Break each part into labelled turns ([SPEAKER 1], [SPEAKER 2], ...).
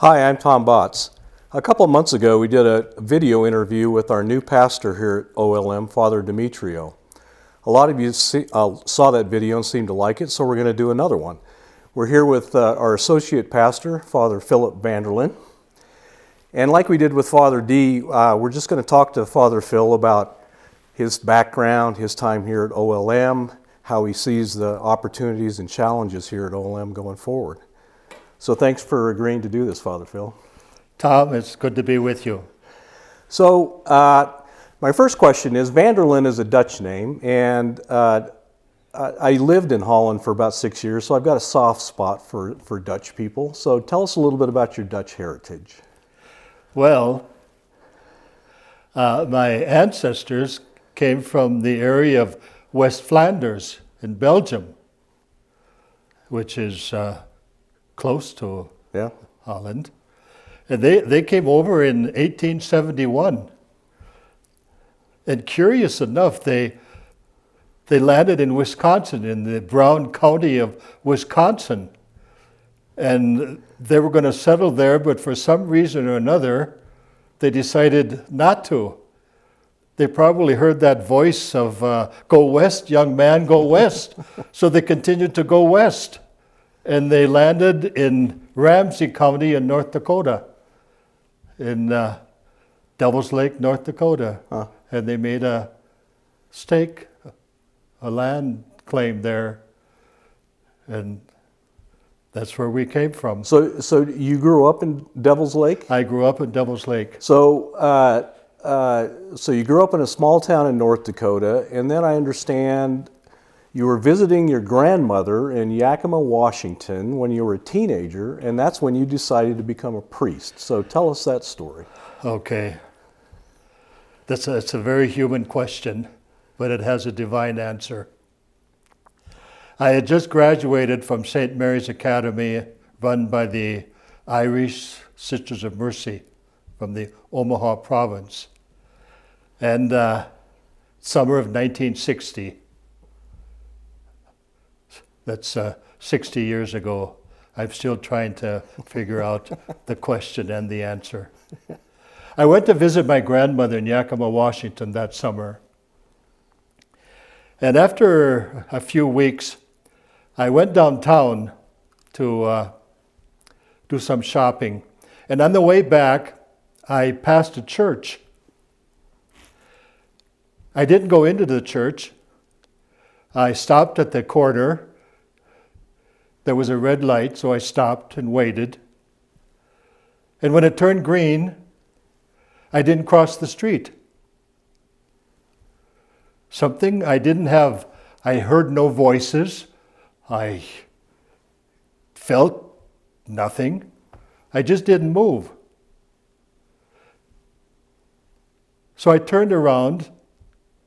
[SPEAKER 1] Hi, I'm Tom Botts. A couple of months ago, we did a video interview with our new pastor here at OLM, Father Demetrio. A lot of you saw that video and seemed to like it, so we're going to do another one. We're here with our associate pastor, Father Philip Vanderlyn. And like we did with Father D, we're just going to talk to Father Phil about his background, his time here at OLM, how he sees the opportunities and challenges here at OLM going forward. So thanks for agreeing to do this, Father Phil.
[SPEAKER 2] Tom, it's good to be with you.
[SPEAKER 1] So my first question is, Vanderlyn is a Dutch name, and I lived in Holland for about 6 years, so I've got a soft spot for Dutch people. So tell us a little bit about your Dutch heritage.
[SPEAKER 2] Well, my ancestors came from the area of West Flanders in Belgium, which is close to Holland. And they came over in 1871. And curious enough, they landed in Wisconsin, in the Brown County of Wisconsin. And they were going to settle there, but for some reason or another, they decided not to. They probably heard that voice of, go west, young man, go west. So they continued to go west. And they landed in Ramsey County in North Dakota, in Devil's Lake, North Dakota.
[SPEAKER 1] Huh.
[SPEAKER 2] And they made a stake, a land claim there. And that's where we came from.
[SPEAKER 1] So you grew up in Devil's Lake?
[SPEAKER 2] I grew up in Devil's Lake.
[SPEAKER 1] So you grew up in a small town in North Dakota, and then I understand you were visiting your grandmother in Yakima, Washington when you were a teenager, and that's when you decided to become a priest. So tell us that story.
[SPEAKER 2] Okay. It's a very human question, but it has a divine answer. I had just graduated from St. Mary's Academy, run by the Irish Sisters of Mercy from the Omaha province. And summer of 1960, that's 60 years ago. I'm still trying to figure out the question and the answer. I went to visit my grandmother in Yakima, Washington that summer. And after a few weeks, I went downtown to do some shopping. And on the way back, I passed a church. I didn't go into the church. I stopped at the corner. There was a red light, so I stopped and waited. And when it turned green, I didn't cross the street. Something I didn't have. I heard no voices. I felt nothing. I just didn't move. So I turned around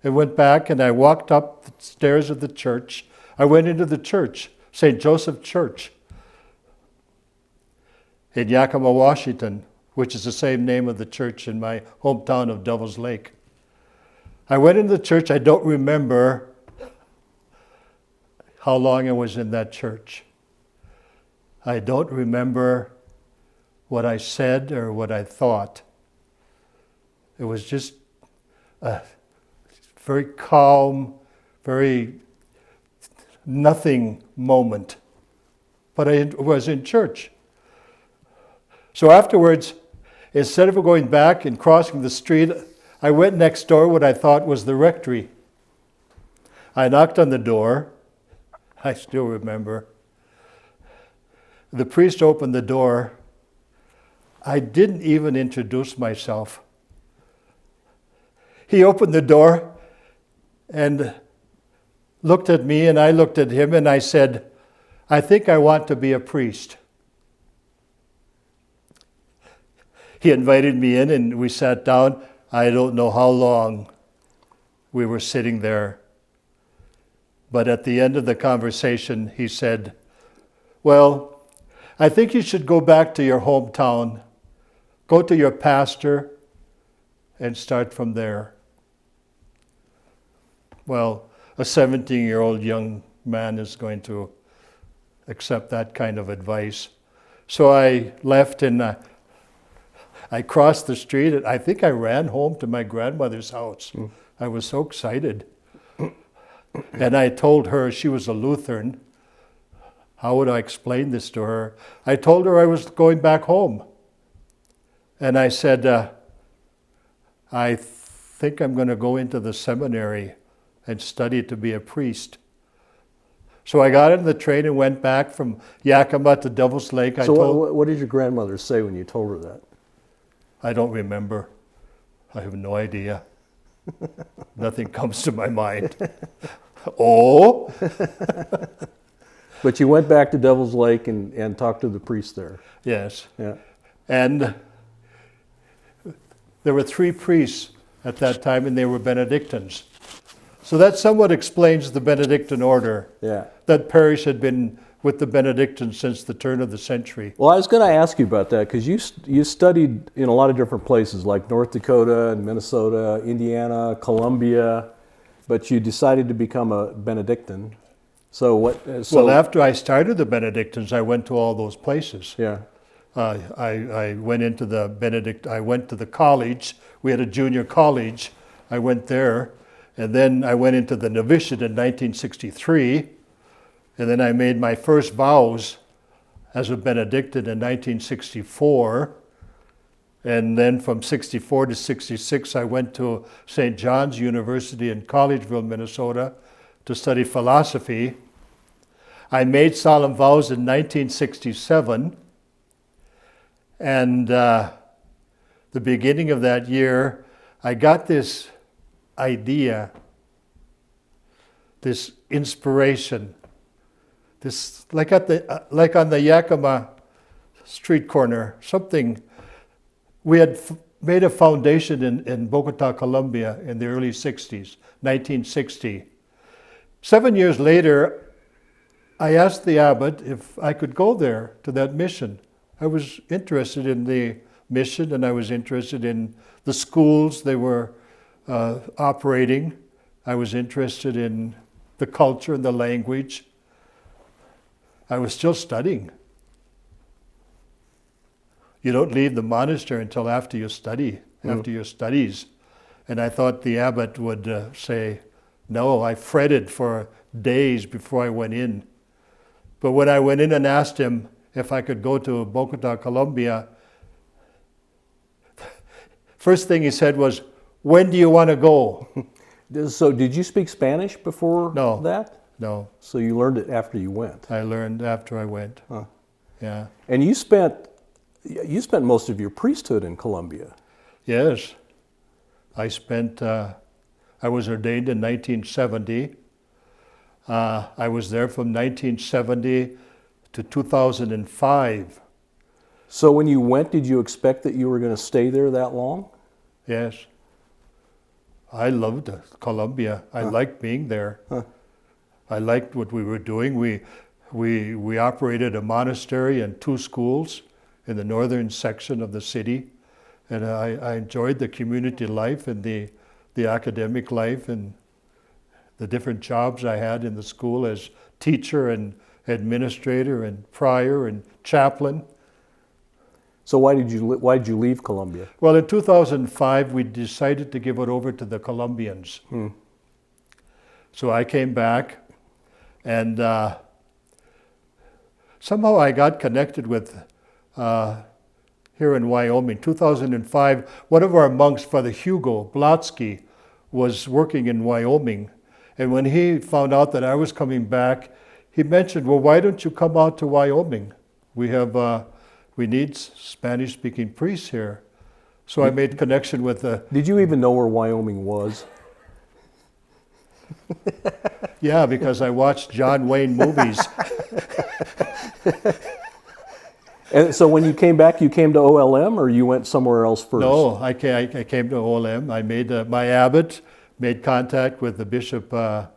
[SPEAKER 2] and went back, and I walked up the stairs of the church. I went into the church, St. Joseph Church in Yakima, Washington, which is the same name of the church in my hometown of Devil's Lake. I went into the church. I don't remember how long I was in that church. I don't remember what I said or what I thought. It was just a very calm, very nothing moment. But I was in church. So afterwards, instead of going back and crossing the street, I went next door, what I thought was the rectory. I knocked on the door. I still remember. The priest opened the door. I didn't even introduce myself. He opened the door and looked at me, and I looked at him, and I said, I think I want to be a priest. He invited me in, and we sat down. I don't know how long we were sitting there. But at the end of the conversation, he said, well, I think you should go back to your hometown, go to your pastor, and start from there. Well, a 17-year-old young man is going to accept that kind of advice. So I left and I crossed the street. And I think I ran home to my grandmother's house. I was so excited. And I told her, she was a Lutheran. How would I explain this to her? I told her I was going back home. And I said, I think I'm going to go into the seminary and study to be a priest. So I got in the train and went back from Yakima to Devil's Lake.
[SPEAKER 1] What did your grandmother say when you told her that?
[SPEAKER 2] I don't remember. I have no idea. Nothing comes to my mind. Oh?
[SPEAKER 1] But you went back to Devil's Lake and talked to the priest there.
[SPEAKER 2] Yes.
[SPEAKER 1] Yeah.
[SPEAKER 2] And there were 3 priests at that time, and they were Benedictines. So that somewhat explains the Benedictine order.
[SPEAKER 1] Yeah.
[SPEAKER 2] That parish had been with the Benedictines since the turn of the century.
[SPEAKER 1] Well, I was going to ask you about that because you studied in a lot of different places like North Dakota and Minnesota, Indiana, Columbia, but you decided to become a Benedictine. So what?
[SPEAKER 2] Well, after I started the Benedictines, I went to all those places.
[SPEAKER 1] Yeah.
[SPEAKER 2] I went into the I went to the college. We had a junior college. I went there. And then I went into the novitiate in 1963. And then I made my first vows as a Benedictine in 1964. And then from 64 to 66, I went to St. John's University in Collegeville, Minnesota, to study philosophy. I made solemn vows in 1967. And the beginning of that year, I got this idea, this inspiration, this like on the Yakima street corner, something. We had made a foundation in Bogota, Colombia in the early 60s, 1960. 7 years later, I asked the abbot if I could go there to that mission. I was interested in the mission, and I was interested in the schools they were operating. I was interested in the culture and the language. I was still studying. You don't leave the monastery until after you study, after your studies. And I thought the abbot would say, no. I fretted for days before I went in. But when I went in and asked him if I could go to Bogota, Colombia, first thing he said was, when do you want to go?
[SPEAKER 1] So did you speak Spanish before that?
[SPEAKER 2] No.
[SPEAKER 1] So you learned it after you went?
[SPEAKER 2] I learned after I went.
[SPEAKER 1] Huh.
[SPEAKER 2] Yeah.
[SPEAKER 1] And you spent most of your priesthood in Colombia.
[SPEAKER 2] Yes. I was ordained in 1970. I was there from 1970 to 2005.
[SPEAKER 1] So when you went, did you expect that you were going to stay there that long?
[SPEAKER 2] Yes. I loved Colombia. I liked being there.
[SPEAKER 1] Huh.
[SPEAKER 2] I liked what we were doing. We operated a monastery and 2 schools in the northern section of the city. And I enjoyed the community life and the academic life and the different jobs I had in the school as teacher and administrator and prior and chaplain.
[SPEAKER 1] So why did you leave Colombia?
[SPEAKER 2] Well, in 2005, we decided to give it over to the Colombians. So I came back, and somehow I got connected with, here in Wyoming, 2005, one of our monks, Father Hugo Blotsky, was working in Wyoming. And when he found out that I was coming back, he mentioned, well, why don't you come out to Wyoming? We need Spanish-speaking priests here. So I made connection with
[SPEAKER 1] Did you even know where Wyoming was?
[SPEAKER 2] Yeah, because I watched John Wayne movies.
[SPEAKER 1] And so when you came back, you came to OLM, or you went somewhere else first?
[SPEAKER 2] No, I came to OLM. I made my abbot made contact with the bishop at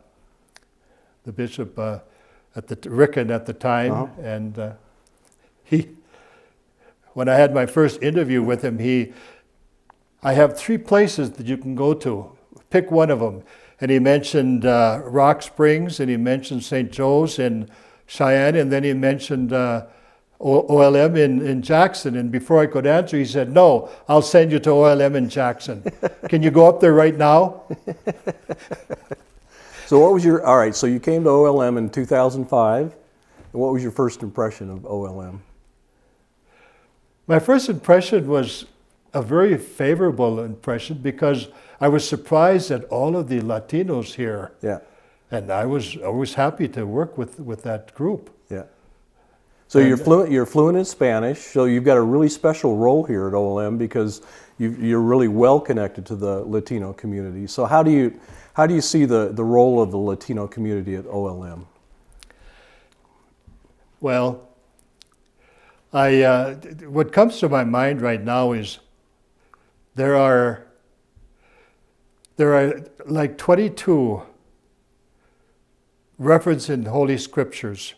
[SPEAKER 2] Rickon at the time, and when I had my first interview with him, I have 3 places that you can go to. Pick one of them. And he mentioned Rock Springs, and he mentioned St. Joe's and Cheyenne, and then he mentioned OLM in Jackson, and before I could answer, he said, "No, I'll send you to OLM in Jackson. Can you go up there right now?"
[SPEAKER 1] So what was all right, so you came to OLM in 2005, and what was your first impression of OLM?
[SPEAKER 2] My first impression was a very favorable impression because I was surprised at all of the Latinos here.
[SPEAKER 1] Yeah.
[SPEAKER 2] And I was happy to work with that group.
[SPEAKER 1] Yeah. So you're fluent in Spanish, so you've got a really special role here at OLM because you're really well connected to the Latino community. So how do you see the role of the Latino community at OLM?
[SPEAKER 2] Well, what comes to my mind right now is there are like 22 references in Holy Scriptures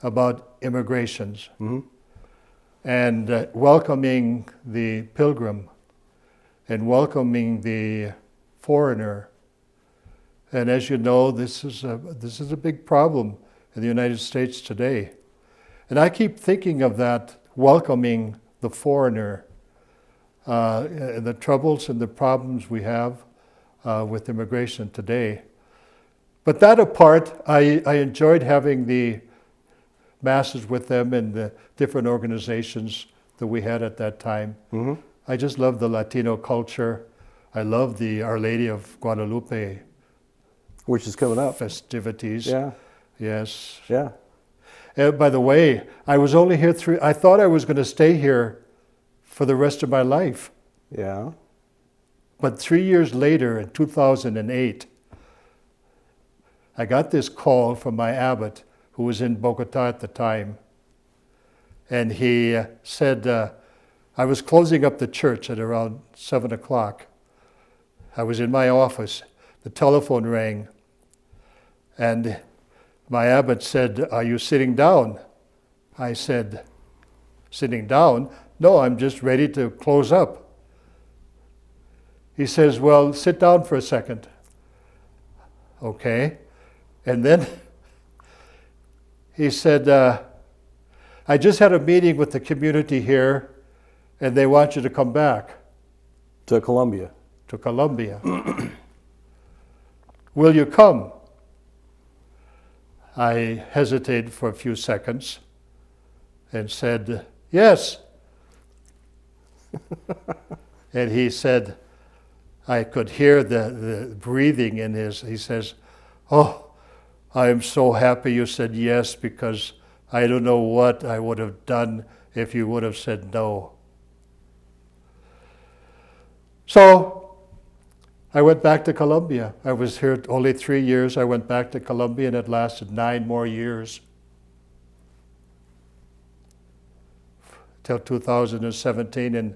[SPEAKER 2] about immigrations and welcoming the pilgrim and welcoming the foreigner. And as you know, this is a big problem in the United States today. And I keep thinking of that, welcoming the foreigner, the troubles and the problems we have with immigration today. But that apart, I enjoyed having the masses with them and the different organizations that we had at that time. Mm-hmm. I just love the Latino culture. I love the Our Lady of Guadalupe,
[SPEAKER 1] which is coming up,
[SPEAKER 2] festivities.
[SPEAKER 1] Yeah.
[SPEAKER 2] Yes.
[SPEAKER 1] Yeah.
[SPEAKER 2] By the way, I was only here I thought I was going to stay here for the rest of my life.
[SPEAKER 1] Yeah.
[SPEAKER 2] But 3 years later, in 2008, I got this call from my abbot, who was in Bogota at the time. And he said, I was closing up the church at around 7 o'clock. I was in my office. The telephone rang. And my abbot said, "Are you sitting down?" I said, "Sitting down? No, I'm just ready to close up." He says, "Well, sit down for a second." Okay. And then he said, "I just had a meeting with the community here, and they want you to come back."
[SPEAKER 1] To Colombia.
[SPEAKER 2] To Colombia. "Will you come?" I hesitated for a few seconds and said, "Yes." And he said, I could hear the breathing in he says, "Oh, I am so happy you said yes, because I don't know what I would have done if you would have said no." So I went back to Colombia. I was here only 3 years. I went back to Colombia, and it lasted 9 more years till 2017, and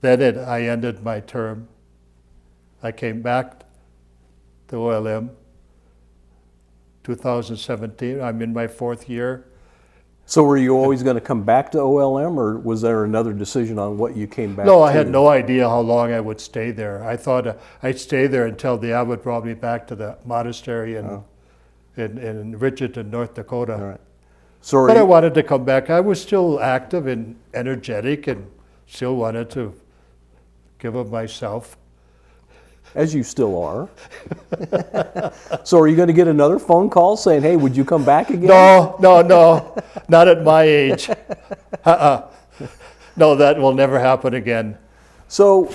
[SPEAKER 2] then I ended my term. I came back to OLM 2017. I'm in my 4th year.
[SPEAKER 1] So were you always going to come back to OLM, or was there another decision on what you came back to?
[SPEAKER 2] No, I had no idea how long I would stay there. I thought I'd stay there until the abbot brought me back to the monastery in Richardson, North Dakota.
[SPEAKER 1] All right. So
[SPEAKER 2] but I wanted to come back. I was still active and energetic and still wanted to give of myself.
[SPEAKER 1] As you still are. So are you going to get another phone call saying, "Hey, would you come back again"?
[SPEAKER 2] No, not at my age. No, that will never happen again.
[SPEAKER 1] So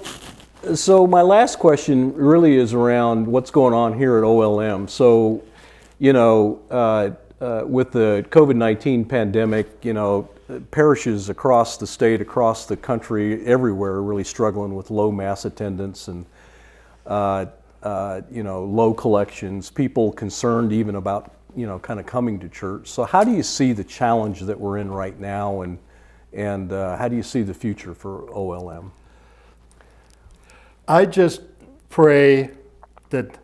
[SPEAKER 1] my last question really is around what's going on here at OLM. So, with the COVID-19 pandemic, parishes across the state, across the country, everywhere are really struggling with low mass attendance and low collections, people concerned even about, kind of coming to church. So how do you see the challenge that we're in right now, and how do you see the future for OLM?
[SPEAKER 2] I just pray that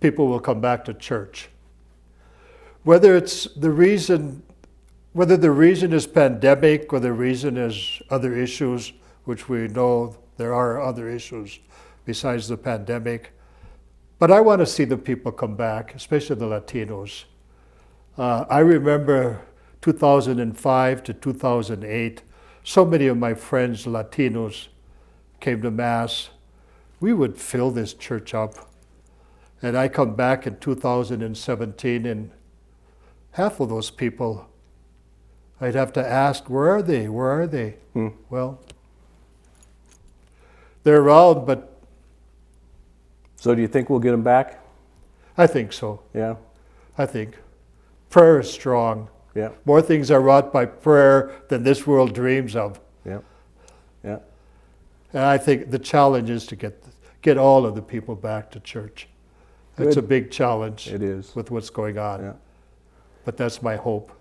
[SPEAKER 2] people will come back to church. Whether the reason is pandemic or the reason is other issues, which we know there are other issues besides the pandemic. But I want to see the people come back, especially the Latinos. I remember 2005 to 2008, so many of my friends, Latinos, came to Mass. We would fill this church up. And I come back in 2017, and half of those people, I'd have to ask, where are they? Where are they? Well, they're around, but...
[SPEAKER 1] So do you think we'll get them back?
[SPEAKER 2] I think so.
[SPEAKER 1] Yeah.
[SPEAKER 2] I think. Prayer is strong.
[SPEAKER 1] Yeah.
[SPEAKER 2] More things are wrought by prayer than this world dreams of.
[SPEAKER 1] Yeah. Yeah.
[SPEAKER 2] And I think the challenge is to get all of the people back to church.
[SPEAKER 1] Good.
[SPEAKER 2] It's a big challenge.
[SPEAKER 1] It is.
[SPEAKER 2] With what's going on.
[SPEAKER 1] Yeah.
[SPEAKER 2] But that's my hope.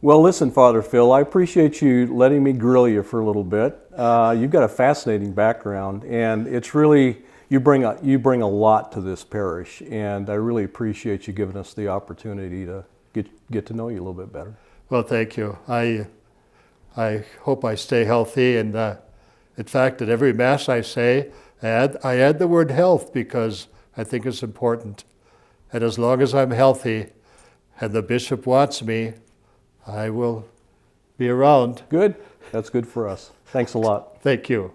[SPEAKER 1] Well, listen, Father Phil, I appreciate you letting me grill you for a little bit. You've got a fascinating background, and it's really, you bring a lot to this parish, and I really appreciate you giving us the opportunity to get to know you a little bit better.
[SPEAKER 2] Well, thank you. I hope I stay healthy, and in fact, at every Mass I say, I add the word health because I think it's important. And as long as I'm healthy and the bishop wants me, I will be around.
[SPEAKER 1] Good. That's good for us. Thanks a lot.
[SPEAKER 2] Thank you.